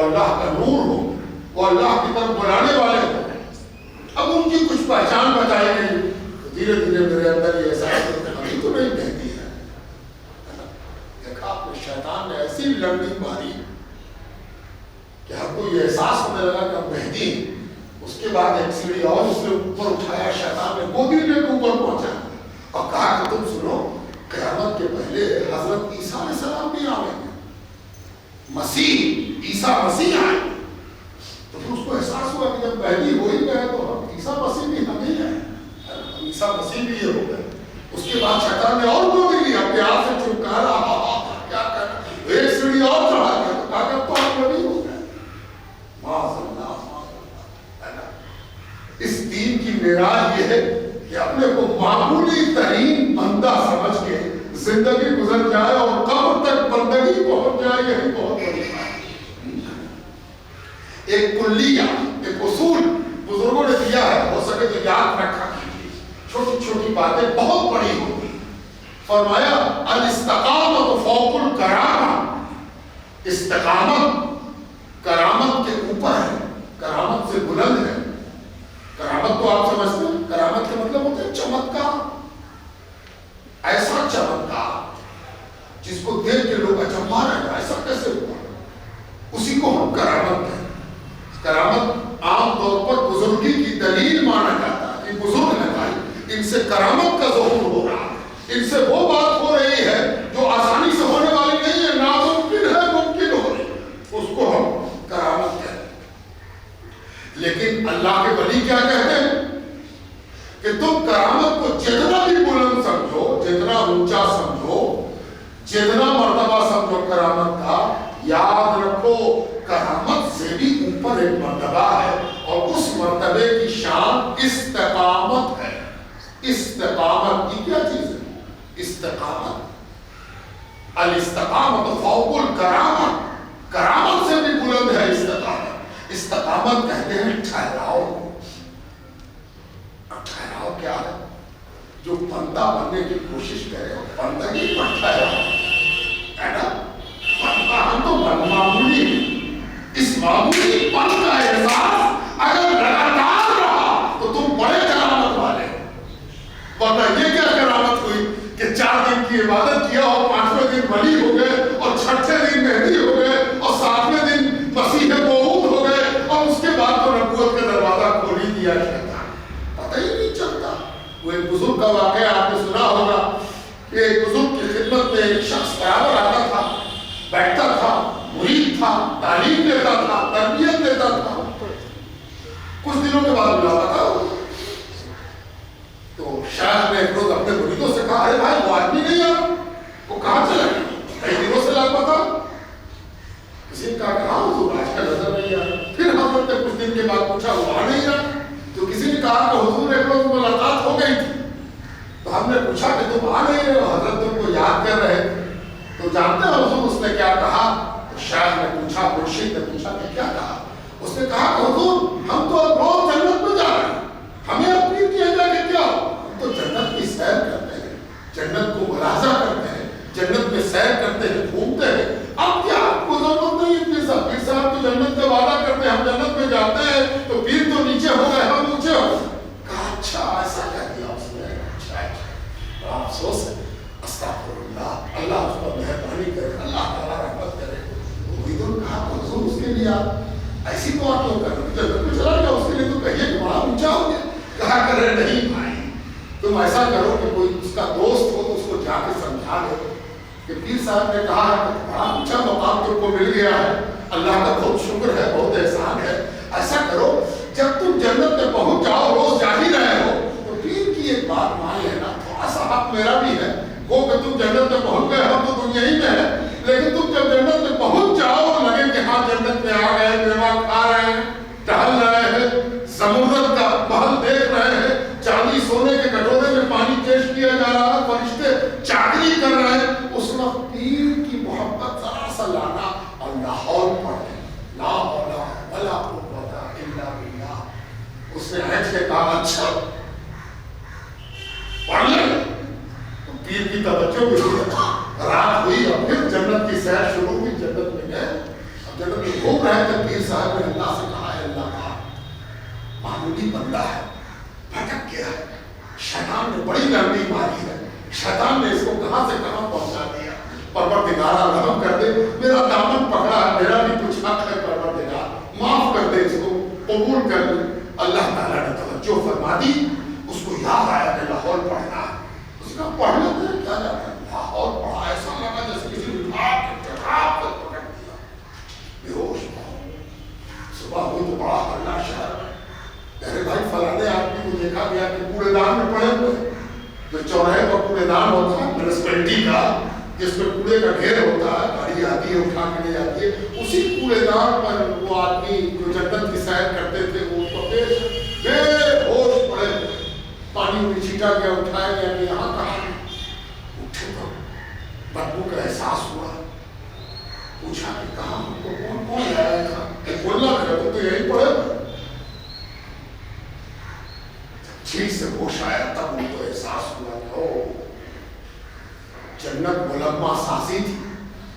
وہ اللہ کا نور ہو، وہ اللہ کی طرف بلانے والے ہو. اب ان کی کچھ پہچان بتائی گئی، دھیرے دھیرے میرے اندر یہ احساس ہوتا ہے ابھی تو نہیں مہدی ہے. دیکھا آپ نے شیطان نے ایسی لڑنی ماری کہ ہم کو یہ احساس ہونے لگا کہ اب مہدی. اس کے بعد ایک سیڑھی اور اس نے اوپر اٹھایا، شیطان نے گودی لے کے اوپر پہنچا اور کہا کہ تم سنو، قیامت کے پہلے حضرت عیسیٰ علیہ السلام بھی آئیں گے، مسیح عیسیٰ مسیح آئے. تو پھر اس کو احساس ہوا کہ جب مہدی ہو ہی گئے تو ہم عیسیٰ مسیح بھی ہم ہی ہیں، عیسیٰ مسیح بھی یہ ہو گئے. اس کے بعد شیطان نے اور گودی لی، اپنے آپ سے چمکا رہا کیا کرنا، ایک سیڑھی اور چڑھا دیا تو کہا کہ تو آپ نبی ہو گئے. معاذ اللہ. اس دین کی معراج یہ ہے کہ اپنے کو معمولی ترین بندہ سمجھ کے زندگی گزر جائے اور قبر تک بندگی پہنچ جائے. یہی بہت بڑی بات. ایک کلیہ، ایک اصول بزرگوں نے دیا ہے، ہو سکے تو یاد رکھا کیجیے. چھوٹی چھوٹی باتیں بہت بڑی ہوتی. فرمایا الاستقامت فوق الکرامہ، استقامت کرامت کے اوپر ہے، کرامت سے بلند ہے. کرامت تو آپ سمجھتے ہیں، کرامت کا مطلب ہوتا ہے چمتکار. ایسا چمتکار جس کو دیکھ کے لوگ اچنبھا رہ جائیں ایسا کیسے ہوا، اسی کو ہم کرامت کہتے ہیں. کرامت عام طور پر بزرگی کی دلیل مانا جاتا ہے کہ بزرگ ہے بھائی، ان سے کرامت کا ظہور ہو رہا ہے، ان سے وہ بات ہو رہی ہے جو آسانی سے ہونے والی نہیں ہے، ناممکن ہے ممکن ہو رہی ہے، اس کو ہم کرامت کہتے ہیں. لیکن اللہ کے ولی کیا کہتے ہیں کہ تم کرامت کو جتنا بھی بلند سمجھو، جتنا اونچا سمجھو، جتنا مرتبہ سمجھو کرامت کا، یاد رکھو کرامت سے بھی اوپر ایک مرتبہ ہے اور اس مرتبے کی شان استقامت ہے. استقامت کی کیا چیز ہے؟ استقامت. الاستقامت فوق الکرامہ، کرامت سے بھی بلند ہے استقامت. استقامت کہتے ہیں ٹھہراؤ. اب ٹھہراؤ کیا ہے؟ جو بندہ بننے کی کوشش کرے بندگی پر ٹھہراؤ ہے نا. ہم تو معمولی ہیں، اس معمولی پن کا احساس اگر لگاتار رہا تو تم بڑے کرامت والے ہو. ورنہ یہ کیا کرامت ہوئی کہ 4 دن کی عبادت کیا اور 5ویں دن ولی ہو گئے اور 6 دن مہدی ہو گئے اور 7ویں دن مسیح موعود ہو گئے اور اس کے بعد تو نبوت کا دروازہ کھول ہی دیا شیطان. پتہ ہی نہیں چلتا. وہ ایک بزرگ کا واقعہ آپ نے سنا ہوگا کہ ایک بزرگ کی خدمت میں ایک شخص برابر آتا تھا، بیٹھتا تھا، مرید تھا، تعلیم دیتا تھا، تربیت دیتا تھا. کچھ دنوں کے بعد بلاتا تھا تو شیخ نے ایک روز اپنے مریدوں سے کہا ارے بھائی وہ آدمی نہیں آ، وہ کہاں چلا گیا؟ کئی دنوں سے لاپتا. کسی نے کہا کہ ہاں حضور آج کا نظر نہیں آ. پھر حضرت نے کچھ دن کے بعد پوچھا وہ آ نہیں رہا. تو کسی نے کہا کہ حضور ایک روز ملاقات ہو گئی تھی. تو ہم نے پوچھا کہ تم آ نہیں رہے ہو، حضرت تم کو یاد کر رہے تھے. تو جانتے ہیں حضور اس نے کیا کہا؟ تو شیخ نے پوچھا، مرشد نے پوچھا کہ کیا کہا؟ اس نے کہا کہ حضور ہم تو اب روز جنت میں جا رہے ہیں، ہمیں اپنی کیا جا کے کیا ہو؟ ہم تو جنت کی سیر کرتے ہیں، جنت کو ملاحظہ کرتے ہیں، جنت میں سیر کرتے ہیں، گھومتے ہیں. اب کیا آپ کو ضرورت نہیں ہے پیر صاحب؟ پیر صاحب تو جنت کا وعدہ کرتے ہیں، ہم جنت میں جاتے ہیں تو پیر تو نیچے ہو گئے ہم اونچے ہو. کہا اچھا ایسا کہہ دیا اس نے. اچھا بڑا افسوس ہے. استغفر اللہ، اللہ اس پر مہربانی کرے، اللہ تعالیٰ رحمت کرے. مریدوں نے کہا حضور اس کے لیے آپ ایسی دعا کیوں کر رہے؟ جنت میں چلا گیا اس کے لیے تو کہیے کہ بڑا اونچا ہو گیا. کہا کر رہے نہیں بھائی، تم ایسا کرو کہ کوئی اس کا دوست ہو تو اس کو جا کے سمجھا دو کہ پیر صاحب نے کہا کہ بڑا اونچا مقام تم کو مل گیا ہے، اللہ کا بہت شکر ہے، بہت احسان ہے. ایسا کرو جب تم جنت میں پہنچ جاؤ، روز جا ہی رہے ہو، تو پیر کی ایک بات مان لینا، تھوڑا سا حق میرا بھی ہے. وہ کہ تم جنت میں پہنچ گئے ہو تو دنیا ہی میں ہے، لیکن تم جب جنت میں پہنچ جاؤ لگے کہ ہاں جنت میں آ گئے، میوہ کھا رہے ہیں، ٹہل رہے ہیں، سمندر کا محل دیکھ رہے ہیں، چاندی سونے کے کٹورے میں پانی پیش کیا جا رہا ہے، فرشتے چاکری کر رہے ہیں. اس وقت پیر کی محبت ذرا سا لانا اور لاہور پڑھے، لا حول ولا قوت الا باللہ. اس نے ہنس کے کہا اچھا پڑھ لیں. پیر کی توجہ بھی ہوئی، رات ہوئی اور پھر جنت کی سیر شروع ہوئی. جنت میں گئے، اب جنت میں گھوم رہے تھے پیر صاحب نے اللہ سے کہا ہے اللہ کا معمولی بندہ ہے، بھٹک گیا ہے، شیطان نے بڑی لڑی ماری ہے، شیطان نے اس کو کہاں سے کہاں پہنچا دیا، پروردگارا رحم کر دے، میرا دامن پکڑا ہے، میرا بھی کچھ حق ہے، پروردگار معاف کر دے، اس کو قبول کر لے۔ اللہ تعالیٰ نے توجہ فرما دی، اس کو یاد آیا کہ لاہور پڑھنا ہے، اس کا پڑھنا ہے کیا جاتا ہے، لاہور پڑھا، ایسا لگا جیسے کسی نے جراب پر پکڑ دیا، بے ہوش صبح ہوئی تو بڑا ہلہ شہر میں، میرے بھائی فلانے آدمی کو دیکھا گیا کہ کوڑے دان میں پڑے ہوئے، جو چوراہے کا کوڑے دان ہوتا ہے میونسپلٹی کا، جس میں کوڑے کا ڈھیر ہوتا ہے، گاڑی آتی ہے اٹھا کے لے جاتی ہے، اسی کوڑے دان پر وہ آدمی جو جنت کی سیر کرتے تھے وہ بے ہوش پڑے، پانی میں چھینٹا گیا، اٹھایا گیا کہ یہاں کہاں، اٹھے تو بدبو کا احساس ہوا، پوچھا کہ کہاں ہم کو کون لایا تھا، کہ بولنا لگا تو یہی پڑے، ٹھیک سے ہوش آیا تب ان کو احساس ہوا کہ او جنت ملمہ سازی تھی،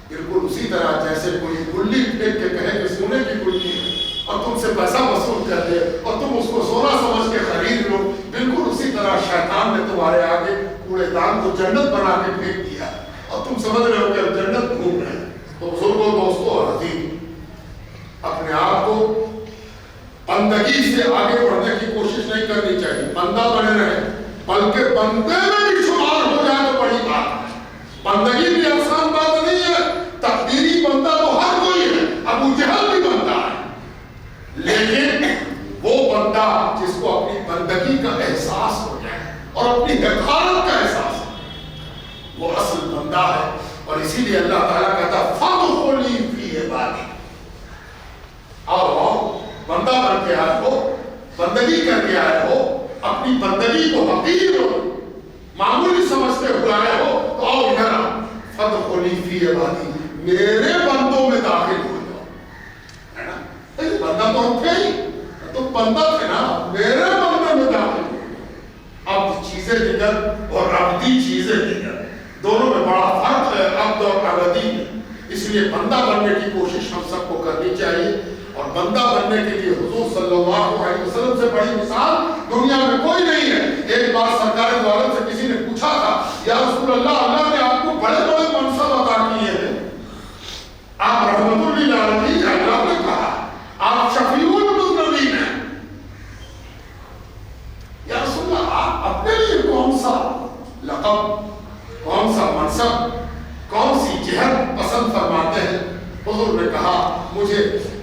بالکل اسی طرح جیسے کوئی گلی پھینک کے کہے کہ سونے کی گلی ہے اور تم سے پیسہ وصول کر دے اور تم اس کو سونا سمجھ کے خرید لو، بالکل اسی طرح شیطان نے تمہارے آگے کوڑے دان کو جنت بنا کے پھینک دیا اور تم سمجھ رہے ہو کہ اب جنت گھوم رہے ہیں۔ تو بزرگوں، دوستوں اور عزیز، اپنے آپ کو بندگی سے آگے بڑھنے کی کوشش نہیں کرنی چاہیے، بندہ بنے رہے، بلکہ بندے میں بھی شمار ہو جائے تو بڑی بات ہے۔ بندگی بھی آسان بات نہیں ہے، تقدیری بندہ تو ہر کوئی ہے، ابو جہل بھی بندہ ہے، لیکن وہ بندہ جس کو اپنی بندگی کا احساس ہو جائے اور اپنی حقارت کا احساس ہو، وہ اصل بندہ ہے۔ اور اسی لیے اللہ تعالیٰ کہتا ہے فَادْخُلِي فِي عِبَادِي، آؤ بندہ بن کے آئے ہو، بندگی کر کے آئے ہو، اپنی بندگی کو حقیر ہو معمولی سمجھتے ہوئے آئے ہو تو آؤ ادھر فَادْخُلِي فِي عِبَادِي، میرے بندوں میں داخل ہو جاؤ، ہے نا؟ بندہ تو ہم تھے ہی، تو بندہ تھے نا، میرے بندے میں داخل ہو جاؤ۔ عبد چیزیں دیگر اور عبدی چیزیں دیگر، دونوں میں بڑا فرق ہے عبد اور عبدی میں، اس لیے بندہ بننے کی کوشش ہم سب کو کرنی چاہیے۔ اور بندہ بننے کے لیے حضور صلی اللہ علیہ وسلم سے بڑی مثال دنیا میں کوئی نہیں ہے۔ ایک بار سرکار دو عالم سے کسی نے پوچھا تھا، یا رسول اللہ، اللہ نے آپ کو بڑے بڑے منصب عطا کیے ہیں، آپ رحمت للعالمین ہیں، اللہ نے کہا آپ شفیع المذنبین ہیں، یا رسول اللہ آپ اپنے لیے کون سا لقب، کون سا منصب، کون سی جہت پسند فرماتے ہیں؟ حضور نے کہا مجھے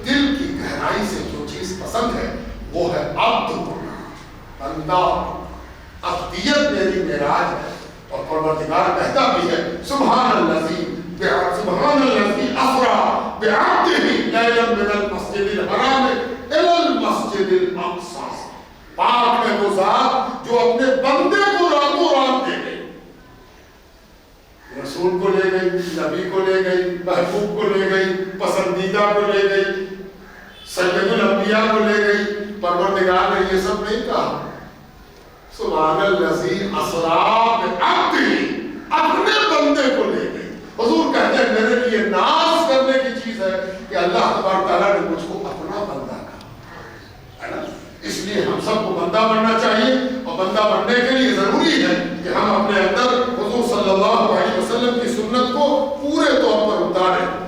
دل کی گہرائی سے جو چیز پسند ہے وہ ہے عبد ہونا، بندہ۔ عبدیت میری معراج ہے، اور پروردگار کہتا بھی ہے سبحان الذی اسری بعبدہ لیلا من المسجد الحرام الی المسجد الاقصی، پاک ہے وہ ذات جو اپنے بندے کو راتوں رات دے گئی، رسول کو لے گئی، نبی کو لے گئی، محبوب کو لے گئی، پسندیدہ کو لے گئی، سید الانبیاء کو لے گئی۔ پروردگار نے یہ سب نہیں کہا، سبحان الذی اسری بعبدہ، اپنے بندے کو لے گئی۔ حضور کہتے ہیں میرے لیے ناز کرنے کی چیز ہے کہ اللہ تبارک تعالیٰ نے مجھ کو اپنا بندہ کہا، ہے نا؟ اس لیے ہم سب کو بندہ بننا چاہیے، اور بندہ بننے کے لیے ضروری ہے کہ ہم اپنے اندر حضور صلی اللہ علیہ وسلم کی سنت کو پورے طور پر اتاریں۔